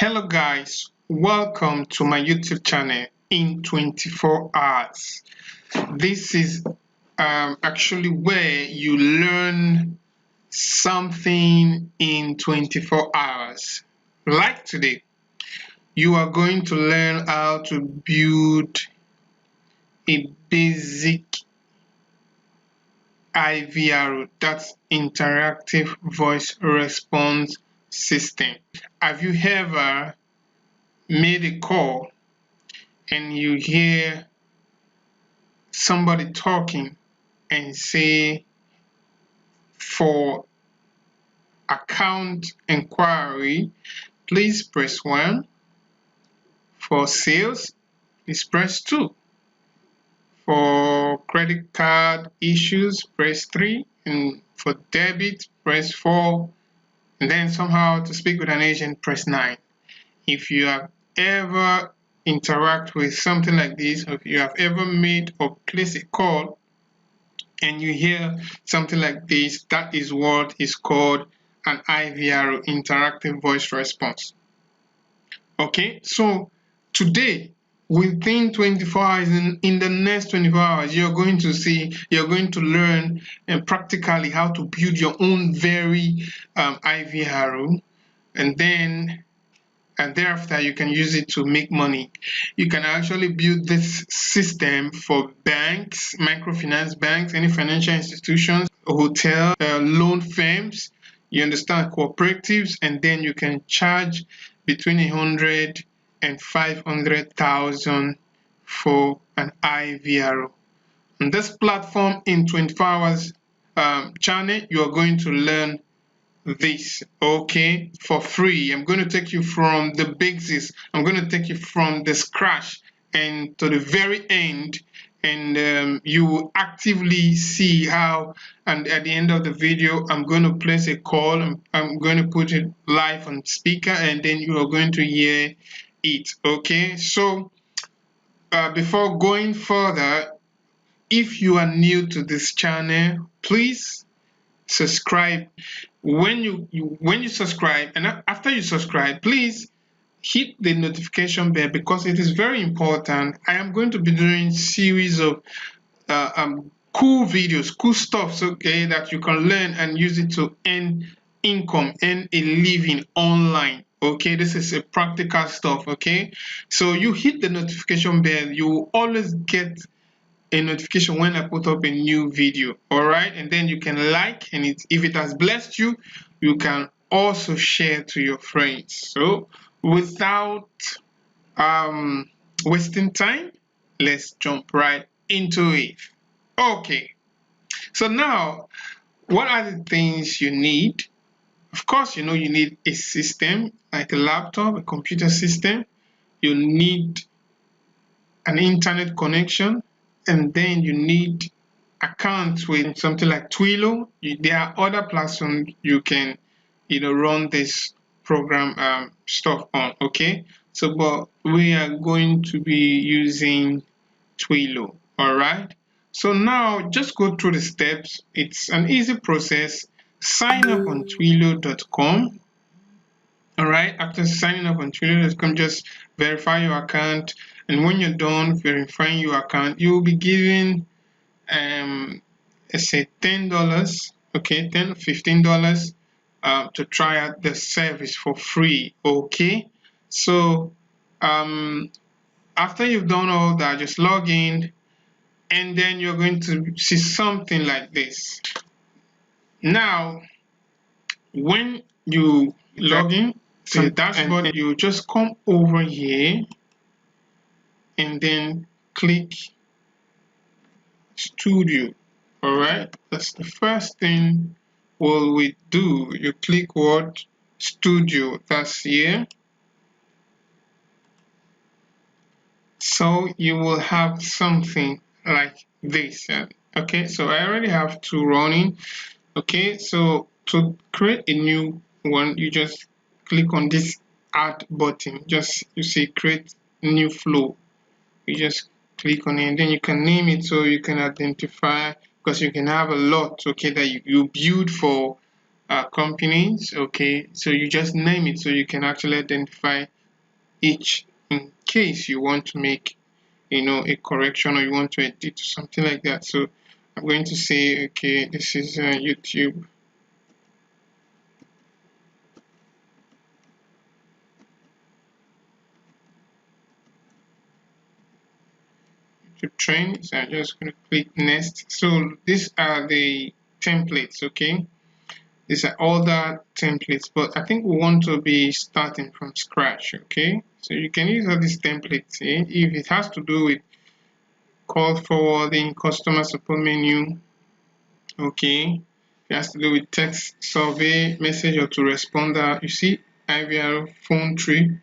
Hello guys, welcome to my YouTube channel in 24 hours. This is actually where you learn something in 24 hours. Like today, you are going to learn how to build a basic IVR, that's interactive voice response system. Have you ever made a call and you hear somebody talking and say, for account inquiry, please press 1. For sales, please press 2. For credit card issues, press 3. And for debit, press 4. And then somehow to speak with an agent, press 9. If you have ever interact with something like this, or if you have ever made or placed a call and you hear something like this, that is what is called an IVR, interactive voice response. Okay, so today, within 24 hours, in the next 24 hours, you're going to learn practically how to build your own very IVR, and thereafter you can use it to make money. You can actually build this system for banks, microfinance banks, any financial institutions, hotel, loan firms, you understand, cooperatives, and then you can charge between 100 and 500,000 for an IVR. On this platform, in 24 hours channel, you are going to learn this, okay, for free. I'm going to take you from the basics. I'm going to take you from the scratch and to the very end, and you will actively see how, and at the end of the video I'm going to place a call. I'm going to put it live on speaker, and then you are going to hear it. Okay, so before going further, if you are new to this channel, please subscribe. When you subscribe, and after you subscribe, please hit the notification bell, because it is very important. I am going to be doing series of cool videos, cool stuff, okay, that you can learn and use it to earn income, earn a living online. Okay, this is a practical stuff. Okay, so you hit the notification bell, you will always get a notification when I put up a new video. All right, and then you can like, and if it has blessed you, you can also share to your friends. So without wasting time, let's jump right into it. Okay, so now, what are the things you need? Of course, you need a system like a laptop, a computer system. You need an internet connection, and then you need accounts with something like Twilio. There are other platforms you can run this program stuff on. Okay, so but we are going to be using Twilio. All right, so now just go through the steps. It's an easy process. Sign up on Twilio.com. all right, after signing up on Twilio.com, just verify your account, and when you're done verifying your account, you will be given let's say $10, okay, $15 to try out the service for free. Okay, so after you've done all that, just log in, and then you're going to see something like this. Now, when you log in to the dashboard, you just come over here and then click Studio. All right, that's the first thing we do. You click what? Studio. That's here. So you will have something like this. Okay, so I already have two running. Okay, so to create a new one, you just click on this add button. Just you see create new flow. You just click on it, and then you can name it so you can identify, because you can have a lot, okay, that you build for companies. Okay, so you just name it so you can actually identify each in case you want to make, a correction, or you want to edit something like that. So I'm going to say, okay, this is YouTube. Train. So I'm just going to click next. So these are the templates, okay? These are all the templates, but I think we want to be starting from scratch, okay? So you can use all these templates here. If it has to do with call forwarding, customer support menu, okay? It has to do with text survey, message or to responder. You see IVR phone tree,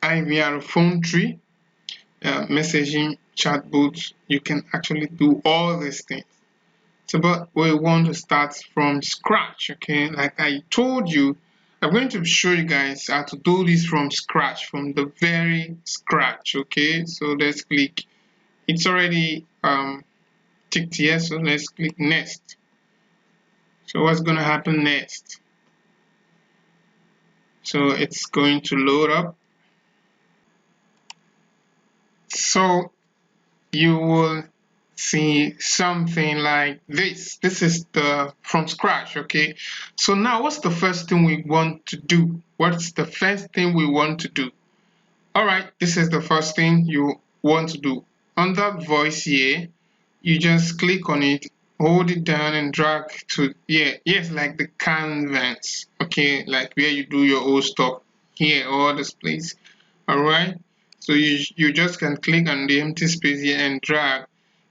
IVR phone tree. Messaging, chatbots, you can actually do all these things. So, but we want to start from scratch, okay? Like I told you, I'm going to show you guys how to do this from scratch, from the very scratch, okay? So let's click. It's already ticked here, so let's click next. So what's going to happen next? So it's going to load up. So you will see something like this. This is the from scratch, okay? So now what's the first thing we want to do? What's the first thing we want to do? All right, this is the first thing you want to do. Under voice here, you just click on it, hold it down and drag to here. Yes, like the canvas, okay? Like where you do your old stuff here or this place. All right, so you just can click on the empty space here and drag.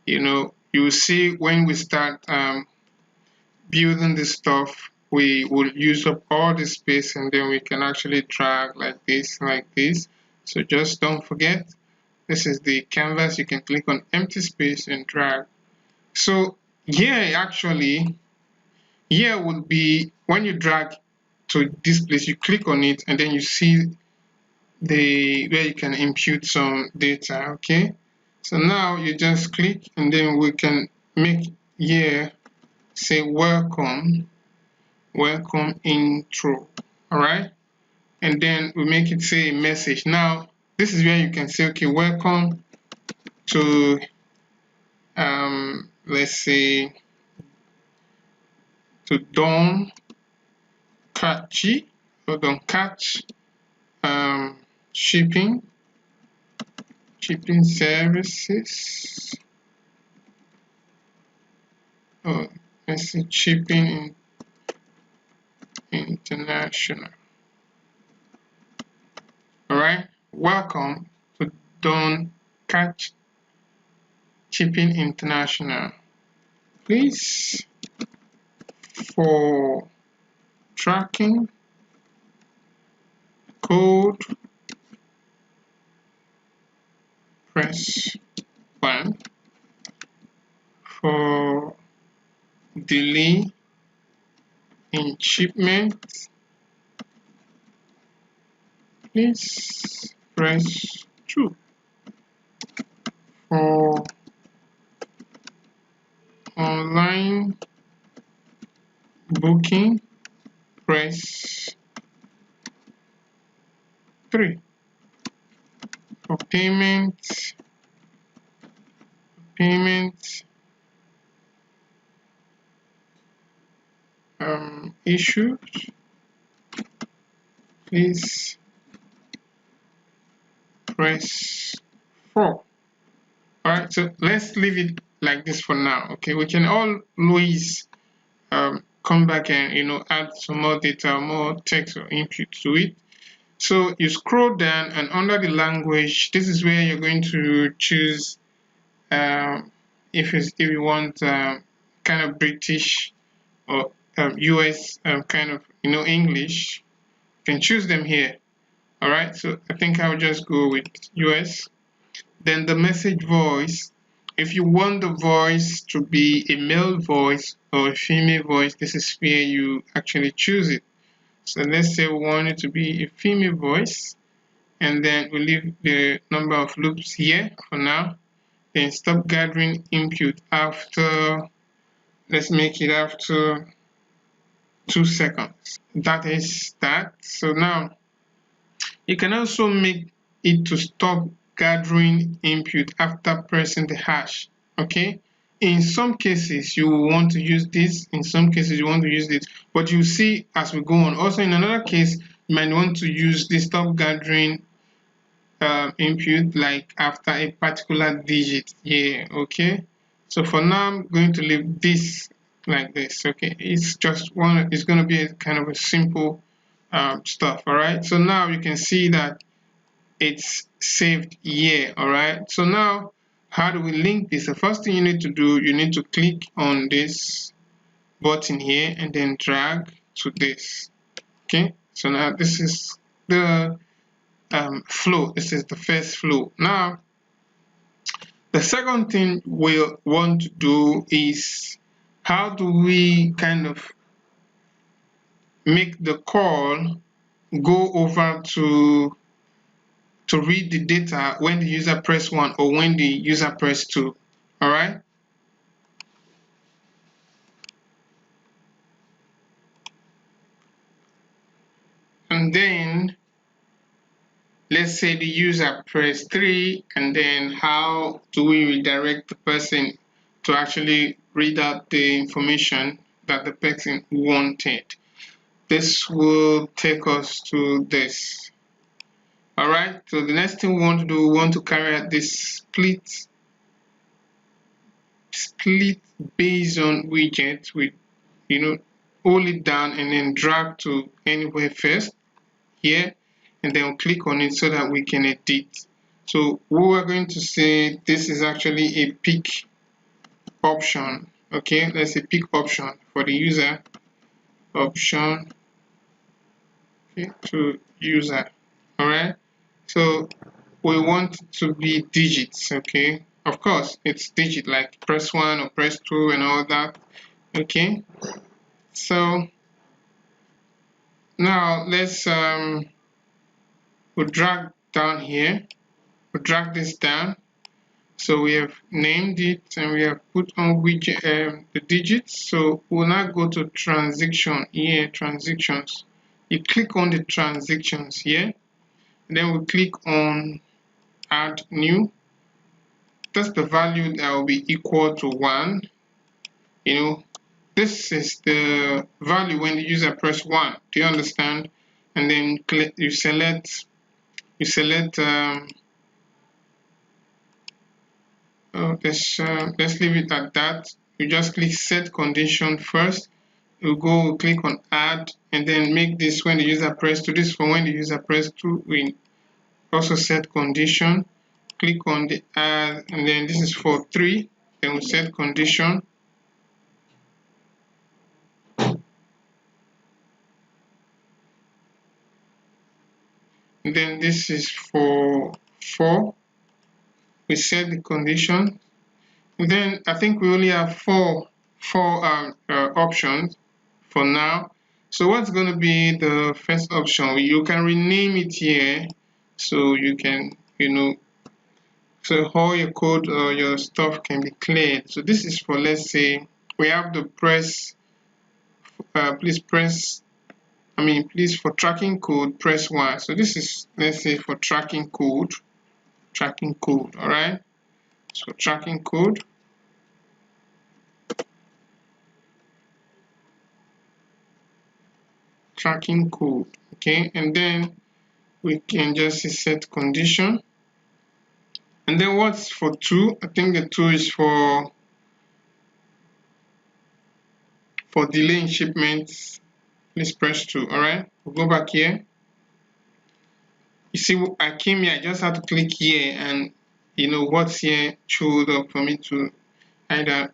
You will see when we start building this stuff, we will use up all the space, and then we can actually drag like this. So just don't forget, this is the canvas. You can click on empty space and drag. So actually here would be when you drag to this place, you click on it and then you see where you can impute some data, okay? So now you just click and then we can make here say welcome intro, all right? And then we make it say message. Now this is where you can say, okay, welcome to let's say to Don Catchy or Don Catch shipping services. Oh, let's see, shipping international. All right, welcome to Don Catch Shipping International. Please, for tracking code, press 1. For delay in shipment, please press 2. For online booking, press 3. For payment issues, please press 4. Alright, so let's leave it like this for now. Okay, we can always come back and add some more data, more text or input to it. So you scroll down, and under the language, this is where you're going to choose if you want kind of British or US kind of English. You can choose them here. All right, so I think I'll just go with US. Then the message voice. If you want the voice to be a male voice or a female voice, this is where you actually choose it. So let's say we want it to be a female voice, and then we leave the number of loops here for now. Then stop gathering input after, let's make it after 2 seconds. That is that. So now You can also make it to stop gathering input after pressing the hash. Okay, in some cases you will want to use this, in some cases you want to use this, but you see as we go on. Also in another case you might want to use the stop gathering input like after a particular digit here. Okay, so for now I'm going to leave this like this. Okay, it's just one, it's going to be a kind of a simple stuff. All right, so now you can see that it's saved here. All right, so now how do we link this? The first thing you need to do, you need to click on this button here and then drag to this. Okay, so now this is the flow. This is the first flow. Now the second thing we'll want to do is how do we kind of make the call go over to read the data when the user press 1 or when the user press 2. All right, and then let's say the user press 3, and then how do we redirect the person to actually read out the information that the person wanted? This will take us to this. All right, so the next thing we want to do, we want to carry out this split based on widget with, hold it down and then drag to anywhere first here, and then we'll click on it so that we can edit. So we are going to say this is actually a pick option. Okay, let's say pick option for the user option, okay, to user. All right, so we want it to be digits. Okay, of course it's digit like press 1 or press 2 and all that. Okay, so now let's we'll drag down here, we'll drag this down. So we have named it and we have put on widget the digits. So we'll now go to transaction here, transactions. You click on the transactions here, and then we'll click on add new. That's the value that will be equal to 1. This is the value when the user press 1. Do you understand? And then you select let's leave it at that. You just click set condition first. You go click on add, and then make this when the user press 2. This for when the user press 2. We also set condition. Click on the add, and then this is for 3. Then we set condition. And then this is for 4. We set the condition. And then I think we only have four options for now. So what's going to be the first option? You can rename it here, so you can, so all your code or your stuff can be cleared. So this is for, let's say we have the press, please for tracking code, press 1. So this is, let's say, for tracking code, all right? So tracking code. Okay, and then we can just set condition. And then what's for 2? I think the 2 is for delay in shipments. Please press 2. All right, we'll go back here. You see, I came here, I just had to click here, and what's here showed up for me to either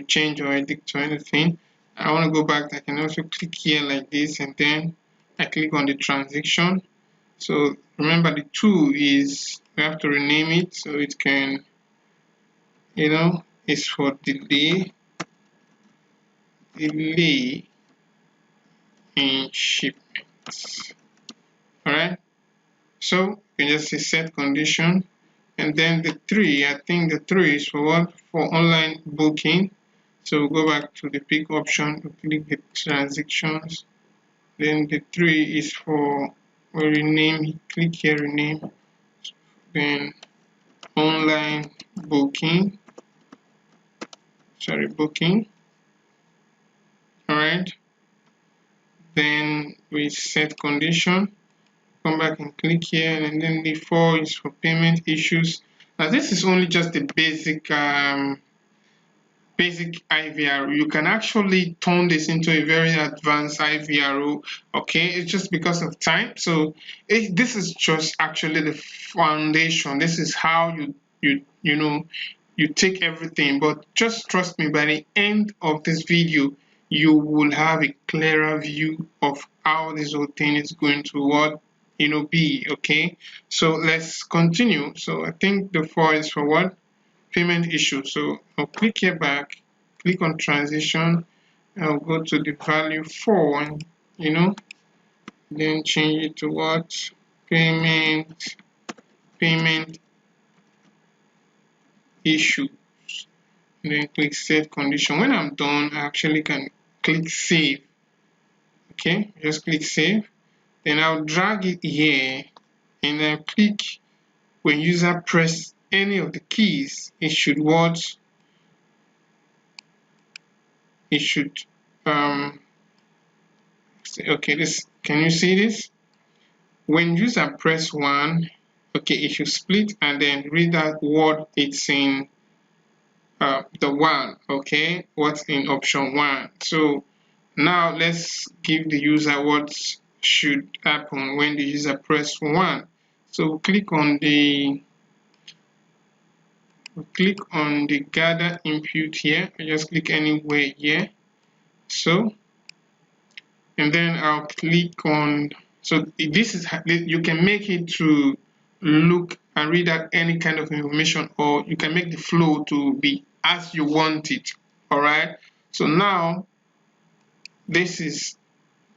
change or edit or anything. I want to go back. I can also click here like this, and then I click on the transaction. So remember, the 2 is, we have to rename it so it can, it's for delay in shipments. All right, so you can just say set condition. And then the 3, I think the 3 is for what? For online booking. So we'll go back to the pick option, we'll click the transactions. Then the 3 is for we'll rename, click here, rename, then online booking, booking. All right, then we set condition, come back and click here, and then the 4 is for payment issues. Now this is only just the basic IVR. You can actually turn this into a very advanced IVRO. Okay, it's just because of time. So this is just actually the foundation. This is how you take everything. But just trust me, by the end of this video, you will have a clearer view of how this whole thing is going to be. Okay, so let's continue. So I think the 4 is for what? Payment issue. So I'll click here back, click on transition, I'll go to the value 4 and then change it to what? Payment issue, and then click save condition. When I'm done, I actually can click save. Okay, just click save, then I'll drag it here and then click. When user press any of the keys, it should okay, this, can you see this? When user press 1, okay, it should split and then read out what it's in the 1, okay, what's in option 1. So now let's give the user what should happen when the user press 1. So click on the gather input here. I just click anywhere here. So, and then I'll click on, so this is, you can make it to look and read out any kind of information, or you can make the flow to be as you want it. All right, so now this is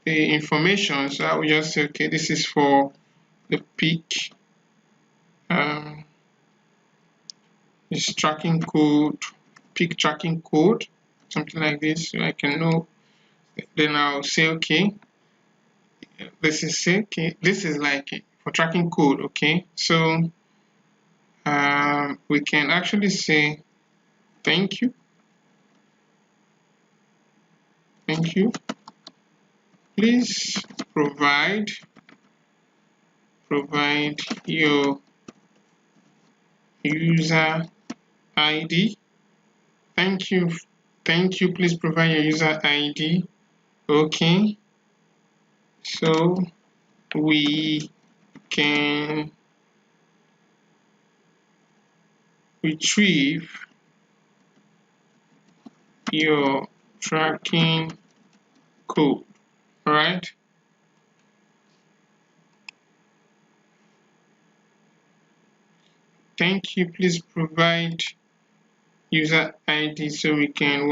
the information. So I will just say, okay, this is for the peak, this tracking code, peak tracking code, something like this, so I can know. Then I'll say, okay, this is okay, this is like for tracking code. Okay, so we can actually say thank you, please provide your user ID. Thank you, please provide your user ID. Okay, so we can retrieve your tracking code. All right, thank you, please provide user ID so we can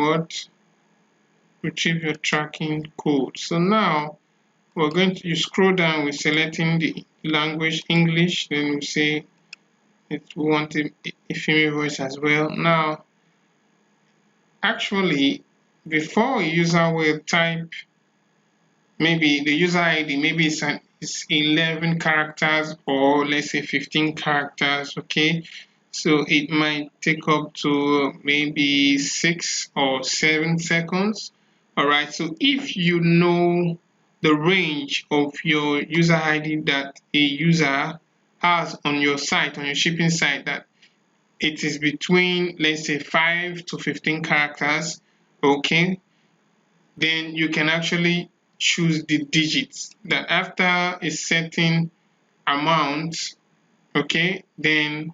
retrieve your tracking code. So now we're going to, you scroll down, we're selecting the language English, then we say we want a female voice as well. Now actually, before a user will type maybe the user ID, maybe it's 11 characters, or let's say 15 characters. Okay, so it might take up to maybe 6 or 7 seconds. All right, so if you know the range of your user ID that a user has on your site, on your shipping site, that it is between, let's say, 5 to 15 characters, okay, then you can actually choose the digits that after a certain amount, okay, then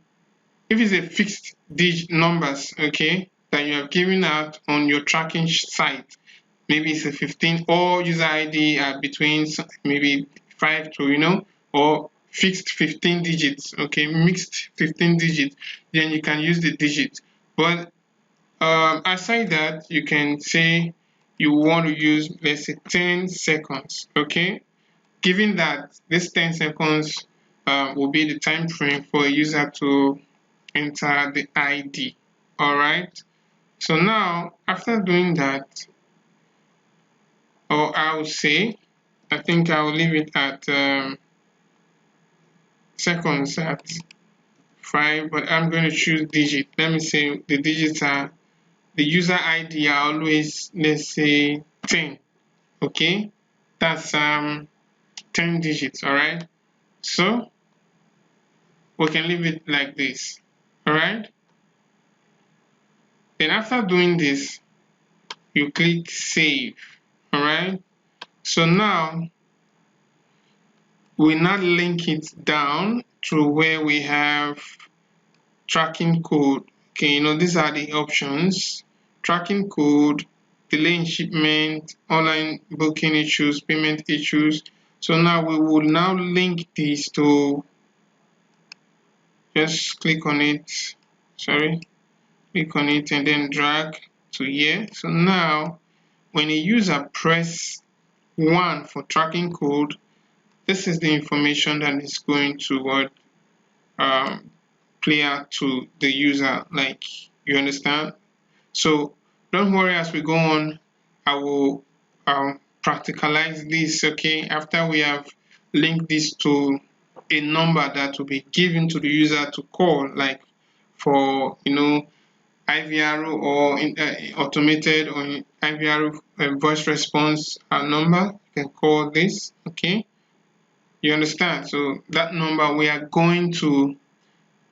if it's a fixed digit numbers, okay, that you have given out on your tracking site, maybe it's a 15, or user ID between maybe 5 to or fixed 15 digits, okay, mixed 15 digits, then you can use the digit. But aside that, you can say you want to use, let's say, 10 seconds, okay, given that this 10 seconds will be the time frame for a user to enter the ID. All right, so now after doing that, or I will say, I think I will leave it at seconds at 5, but I'm going to choose digit. Let me say the digits are, the user ID are always, let's say 10. Okay, that's 10 digits. All right, so we can leave it like this. All right, then after doing this, you click save. All right, so now we now link it down to where we have tracking code. Okay, these are the options: tracking code, delay in shipment, online booking issues, payment issues. So now we will now link these to, just click on it, click on it and then drag to here. So now when a user press 1 for tracking code, this is the information that is going to play out to the user, like, you understand? So don't worry, as we go on, I will practicalize this, okay, after we have linked this to a number that will be given to the user to call, like for IVR or automated or IVR voice response number. You can call this, okay, you understand? So that number, we are going to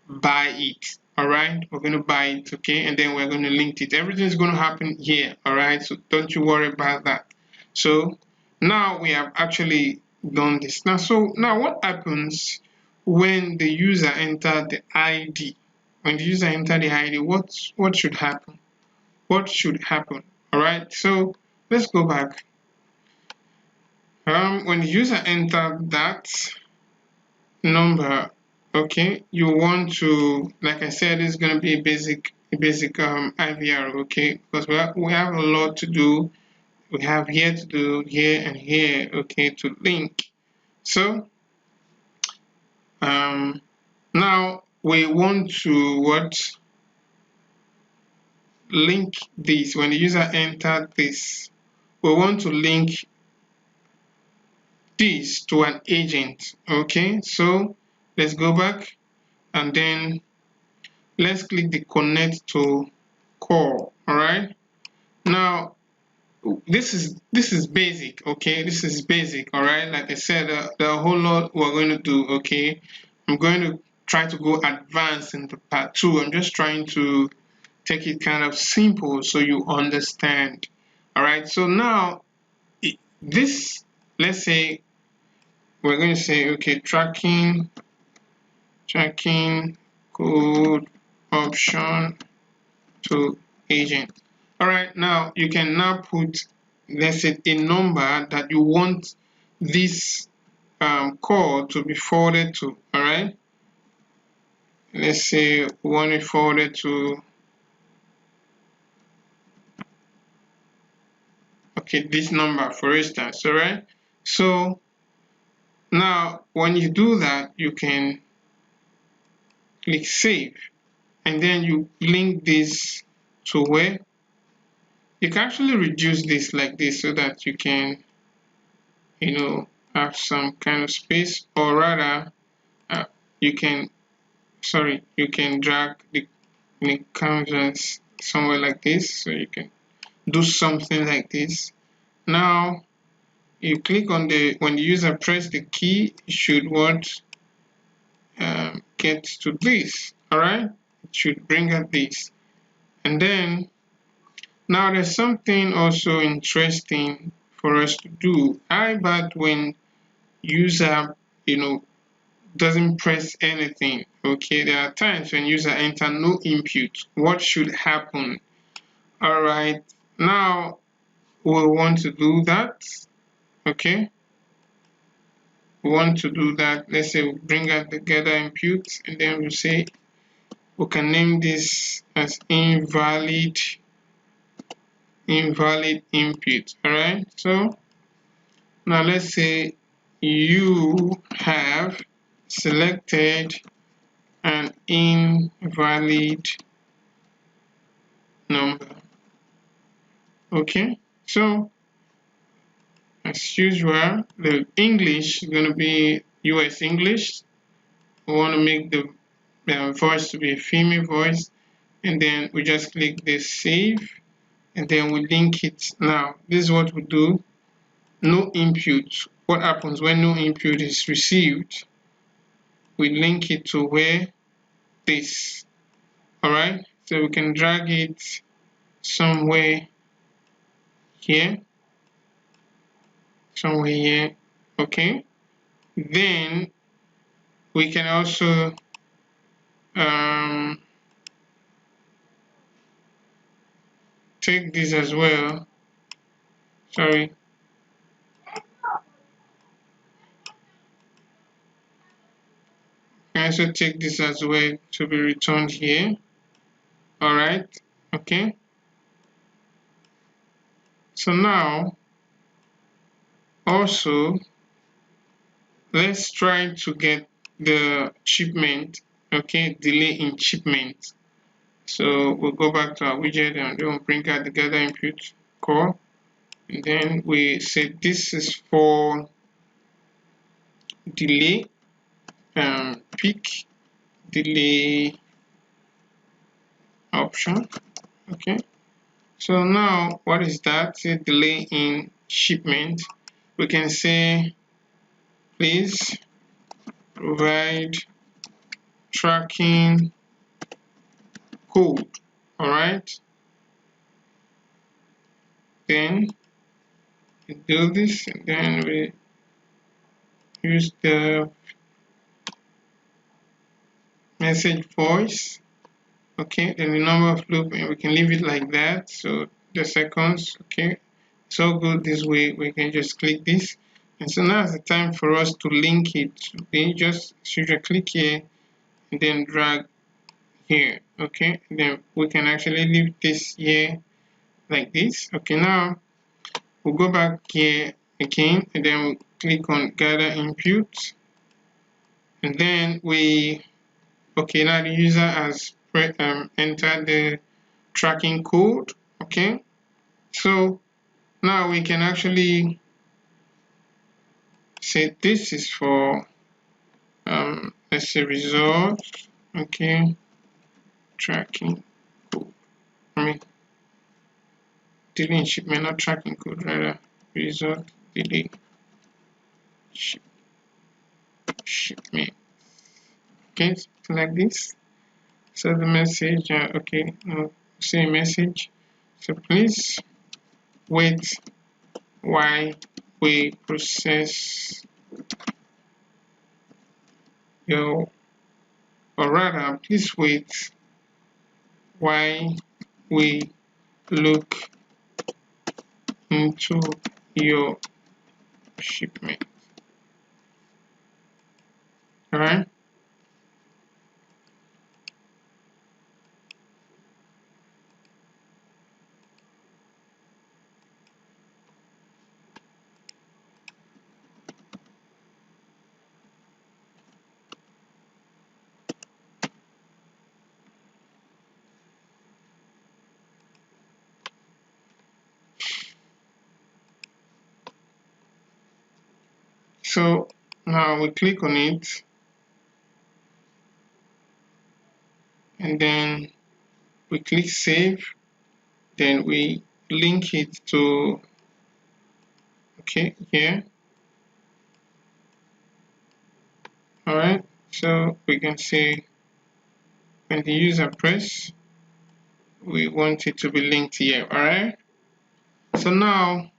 buy it. All right, we're going to buy it, okay, and then we're going to link it. Everything is going to happen here. All right, so don't you worry about that. So now we have actually done this. Now what happens when the user enter the ID? When the user enter the ID, what should happen? What should happen? All right, so let's go back. When the user enter that number, okay, you want to, like I said, it's going to be a basic IVR, okay, because we have a lot to do. We have here to do, here and here, okay, to link. So now we want to link this. When the user entered this, we want to link this to an agent, okay. So let's go back and then let's click the connect to call. All right, now this is basic, okay, this is basic. All right, like I said, there are a whole lot we're going to do, okay. I'm going to try to go advanced in the part 2. I'm just trying to take it kind of simple so you understand. All right, so now this, let's say we're going to say, okay, tracking code option to agent. All right, now you can now put, let's say, a number that you want this call to be forwarded to. All right, let's say we want it forwarded to, okay, this number, for instance. All right, so now when you do that, you can click save and then you link this to where you can actually reduce this like this so that you can have some kind of space, or rather you can drag the canvas somewhere like this, so you can do something like this. Now you click on when the user press the key, it should get to this. All right, it should bring up this. And then now there's something also interesting for us to do. How about when user doesn't press anything? Okay, there are times when user enter no input. What should happen? All right, now we want to do that. Okay, we want to do that. Let's say we bring out the gather input, and then we say we can name this as invalid input. All right, so now let's say you have selected an invalid number. Okay, so as usual, the English is going to be US English. we want to make the voice to be a female voice, and then we just click this save, and then we link it. Now this is what we do. No input. What happens when no input is received? We link it to where this. Alright, so we can drag it somewhere here, okay. Then we can also take this as well. Sorry. Can also take this as well to be returned here. Alright, okay. So now also let's try to get the shipment, okay, delay in shipment. So we'll go back to our widget and then bring out the gather input core, and then we say this is for delay, peak delay option. Okay, so now what is that? Say delay in shipment. We can say please provide tracking code. All right, then we do this, and then we use the message voice. Okay, then the number of loop, and we can leave it like that. So the seconds, okay, so good. This way we can just click this, and so now is the time for us to link it. Okay, just click here and then drag here. Okay, and then we can actually leave this here like this. Okay, now we'll go back here again, and then we'll click on gather input, and then okay, now the user has entered the tracking code. Okay, so now we can actually say this is for let's say result, okay, tracking code. I mean delay in shipment, not tracking code, rather result delay shipment. Okay, something like this. So the message, okay, say message. So please wait while we process your, or rather, please wait while we look into your shipment. All right. So now we click on it, and then we click save, then we link it to, okay, here. All right, so we can say when the user press, we want it to be linked here. All right, so now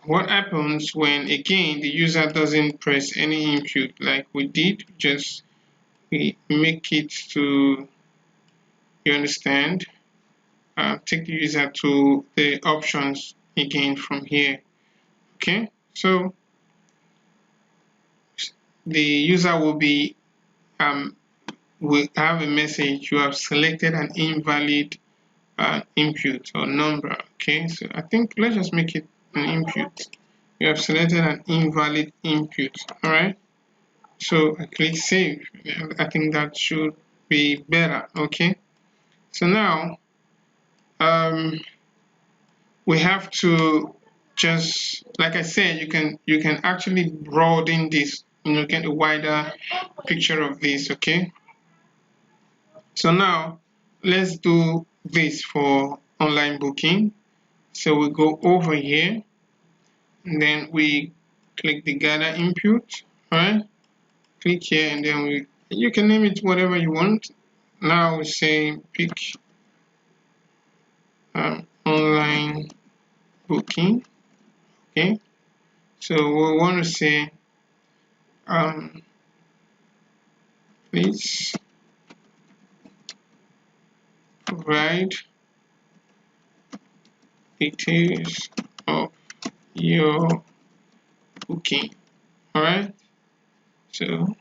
what happens when again the user doesn't press any input like we did, just we make it to, you understand, take the user to the options again from here. Okay, so the user will be will have a message, you have selected an invalid input or number. Okay, so I think let's just make it an input. You have selected an invalid input. All right, so I click save. I think that should be better. Okay, so now we have to just, like I said, you can actually broaden this get a wider picture of this. Okay, so now let's do this for online booking. So we go over here and then we click the gather input. All right, click here and then you can name it whatever you want. Now we say pick online booking. Okay, so we want to say please provide details of your booking. All right, so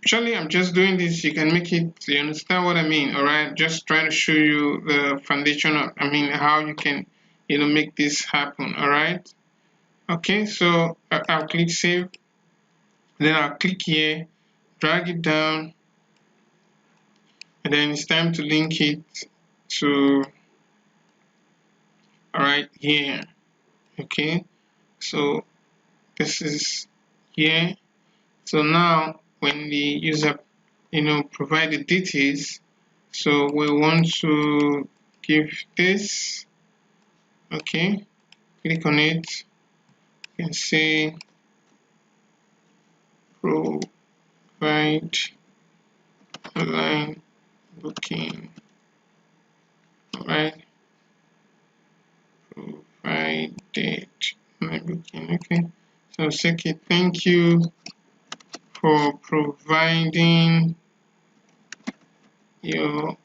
actually I'm just doing this, you can make it, you understand what I mean. All right, just trying to show you the foundation of, how you can make this happen. All right, okay, so I'll click save, then I'll click here, drag it down, and then it's time to link it to right here. Okay, so this is here. So now when the user provide the details, so we want to give this. Okay, click on it, you can say provide online booking. All right, provided online booking. Okay, so say thank you for providing your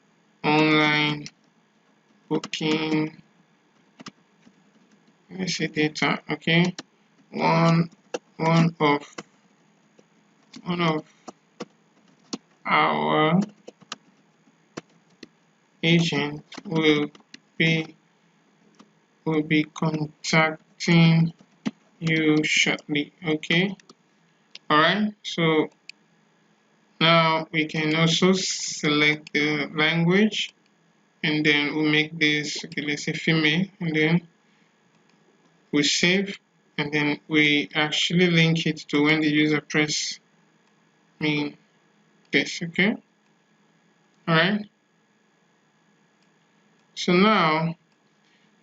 online booking. Let's say data. Okay, one of our agent will be contacting you shortly. Okay, all right, so now we can also select the language and then we'll make this, okay, let's say female, and then we save, and then we actually link it to when the user press this. Okay, all right, so now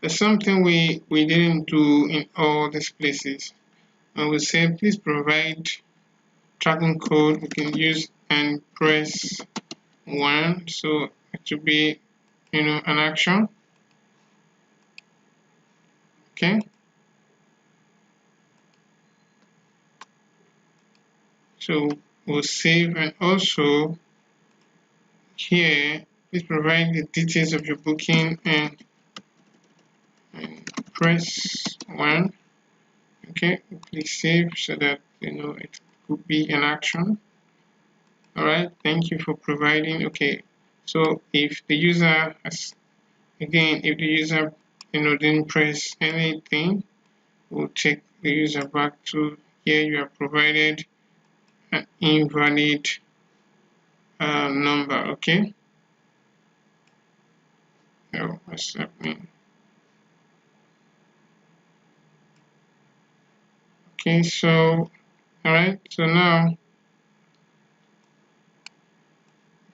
there's something we didn't do in all these places. I will say please provide tracking code. We can use and press 1, so it should be an action. Okay, so we'll save, and also here please provide the details of your booking and press 1. Okay, click save so that it could be an action. All right, thank you for providing. Okay, so if the user didn't press anything, we'll take the user back to here. You have provided an invalid number. Okay, so what's happening? Okay, so all right, so now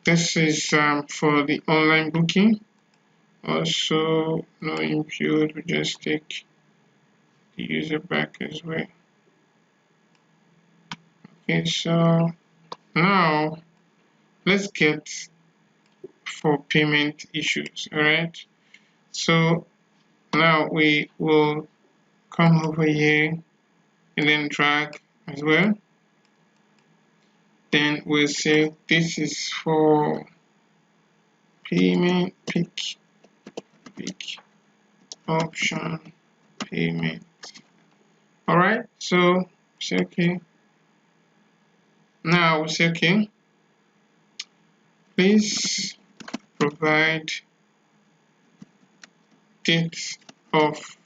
this is for the online booking. Also, no impute, we just take the user back as well. Okay, so now let's get for payment issues. All right, so now we will come over here and then drag as well. Then we'll say this is for payment, pick option payment. All right, so say okay. Now we say okay, please provide date of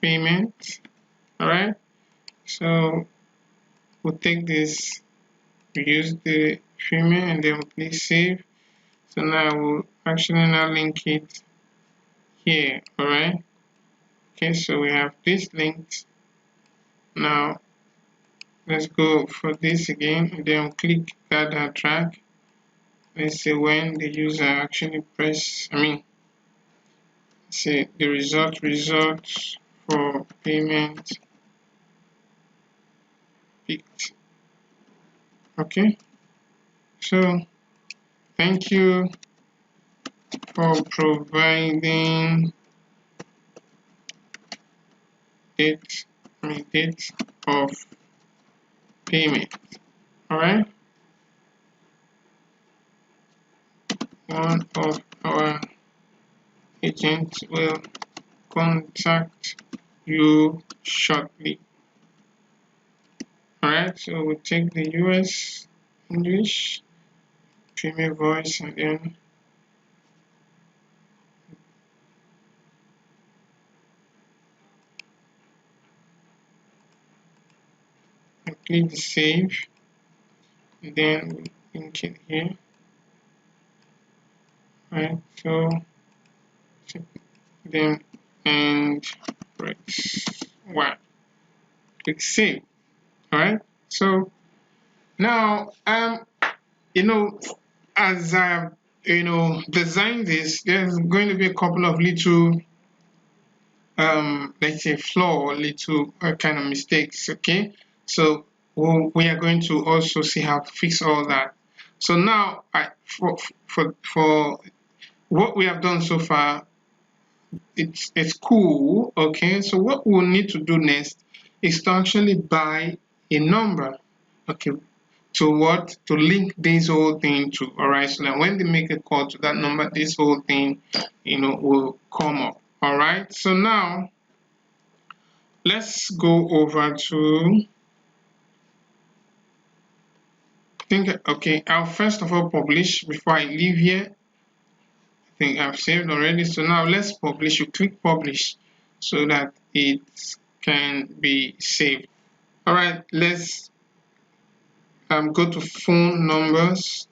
payment. All right, so we'll take this, use the payment, and then we'll click save. So now we'll actually now link it here. All right, okay, so we have this linked. Now let's go for this again, and then click data track. Let's say when the user actually press, say the results for payment picked. Okay, so thank you for providing date of payment. All right, one of our agents will contact you shortly. All right, so we'll take the US English Premier voice, and then I click the save, and then we link it here. Right, so then and press 1. Click save. All right. So now as I designed this, there's going to be a couple of little let's say flaw, little kind of mistakes. Okay. So we are going to also see how to fix all that. So now for what we have done so far, it's cool. Okay, so what we'll need to do next is to actually buy a number. Okay, to link this whole thing to. All right, so that when they make a call to that number, this whole thing will come up. All right, so now let's go over to okay, I'll first of all publish before I leave here. I think I've saved already, so now let's publish. You click publish so that it can be saved. All right, let's go to phone numbers.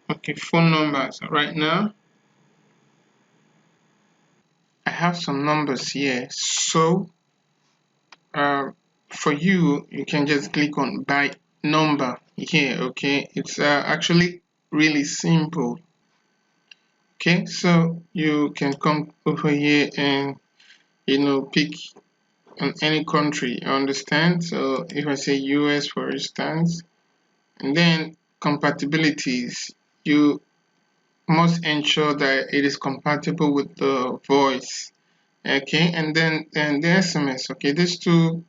Okay, phone numbers. Right now I have some numbers here, so for you can just click on by number here. Okay, it's actually really simple. Okay, so you can come over here and pick on any country, you understand? So if I say US for instance, and then compatibilities, you must ensure that it is compatible with the voice. Okay, and then the SMS. Okay, these two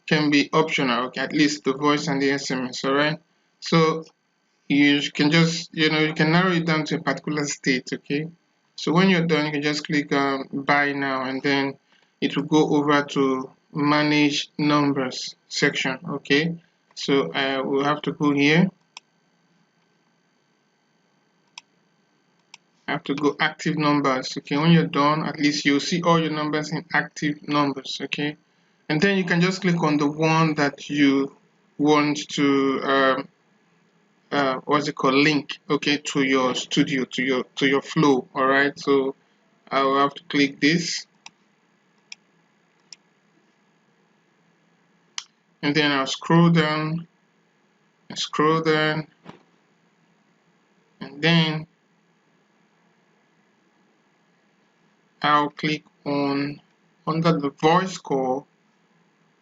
can be optional. Okay, at least the voice and the SMS. All right, so you can just you can narrow it down to a particular state. Okay, so when you're done, you can just click buy now, and then it will go over to manage numbers section. Okay, so we'll have to go here. I have to go active numbers. Okay, when you're done, at least you'll see all your numbers in active numbers. Okay, and then you can just click on the one that you want to what's it called, link, okay, to your studio, to your flow. All right, so I will have to click this, and then I'll scroll down and then I'll click on under the voice call.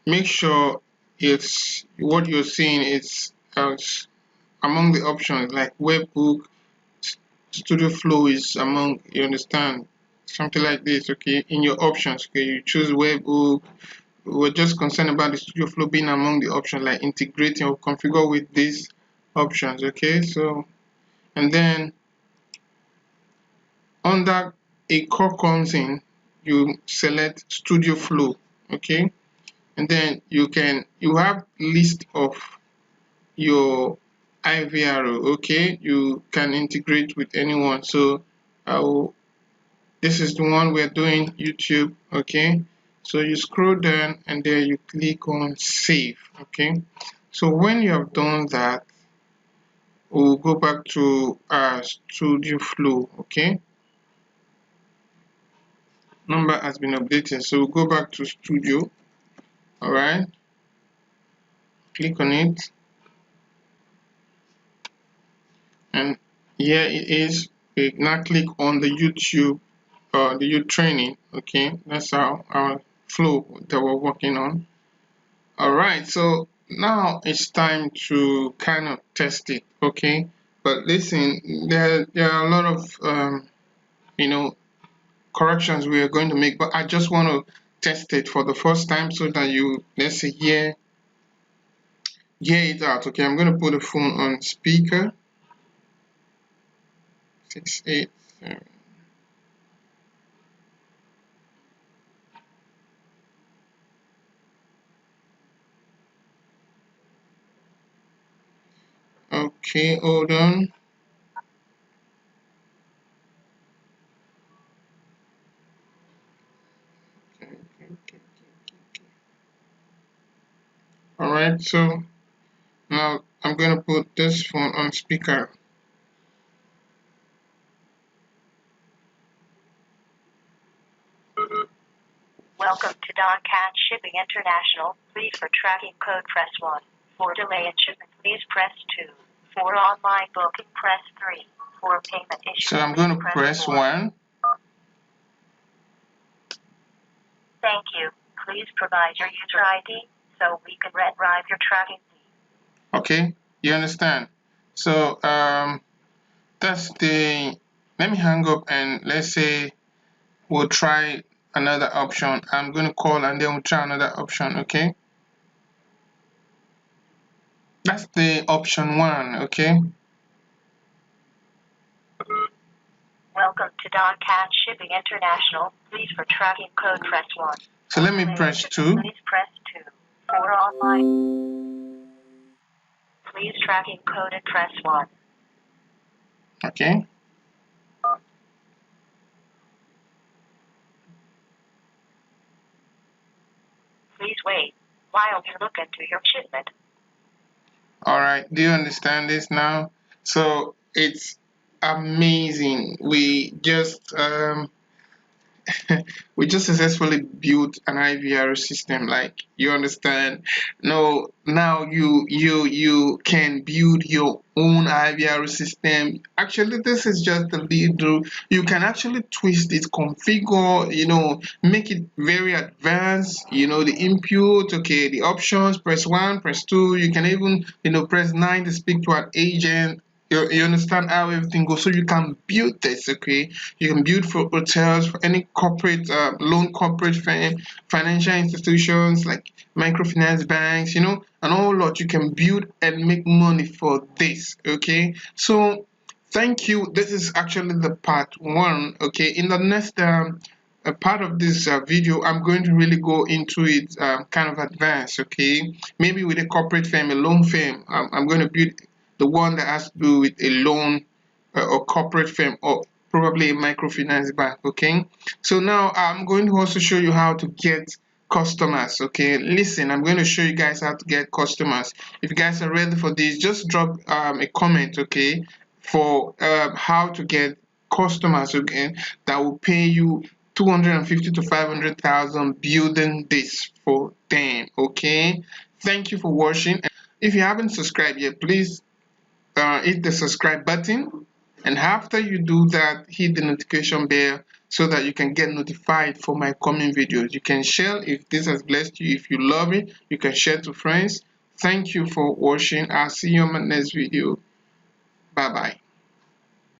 Make sure it's what you're seeing is among the options, like webhook, studio flow is among, you understand, something like this. Okay, in your options, okay, you choose webhook. We're just concerned about the studio flow being among the options, like integrating or configure with these options. Okay, so and then under a call comes in, you select studio flow. Okay, and then you have list of your IVR. Okay, you can integrate with anyone. So this is the one we're doing, YouTube. Okay, so you scroll down and there you click on save. Okay, so when you have done that, we'll go back to our studio flow. Okay, number has been updated, so we'll go back to studio. All right, click on it, and here it is. We now click on the YouTube training. Okay, that's our flow that we're working on. All right, so now it's time to kind of test it. Okay, but listen, there are a lot of corrections we are going to make, but I just want to test it for the first time so that you, let's say, hear it out. Okay, I'm going to put the phone on speaker. 687. Okay, hold on. All right, so now I'm going to put this phone on speaker. Welcome to Cat Shipping International. Please, for tracking code, press 1. For delay in shipment, please press 2. For online booking, press 3. For payment issues, so I'm going to press 1. Thank you. Please provide your user ID so we can retrieve your tracking fee. Okay, you understand? So that's the, let me hang up and let's say we'll try another option. I'm going to call and then we'll try another option. Okay, that's the option 1. Okay, welcome to Cat Shipping International. Please, for tracking code, press 1. so let me press 2. Please press 2. For online, please tracking code and press 1. Okay, please wait while you look into your shipment. all right, do you understand this now? So it's amazing. We just successfully built an IVR system, like, you understand. No, now you can build your own IVR system. Actually, this is just the little, you can actually twist it, configure, make it very advanced, the input, okay, the options, press 1, press 2, you can even press 9 to speak to an agent. You understand how everything goes, so you can build this. Okay, you can build for hotels, for any corporate loan, corporate financial institutions like microfinance banks, and a whole lot. You can build and make money for this. Okay, so thank you. This is actually the part 1. Okay, in the next a part of this video, I'm going to really go into it kind of advanced. Okay, maybe with a corporate firm, a loan firm. I'm going to build the one that has to do with a loan or corporate firm, or probably a microfinance bank. Okay, so now I'm going to also show you how to get customers. Okay, listen, I'm going to show you guys how to get customers. If you guys are ready for this, just drop a comment, okay, for how to get customers, okay, that will pay you 250 to 500,000 building this for them. Okay, thank you for watching. If you haven't subscribed yet, please hit the subscribe button, and after you do that, hit the notification bell so that you can get notified for my coming videos. You can share if this has blessed you. If you love it, you can share to friends. Thank you for watching. I'll see you on my next video. Bye bye.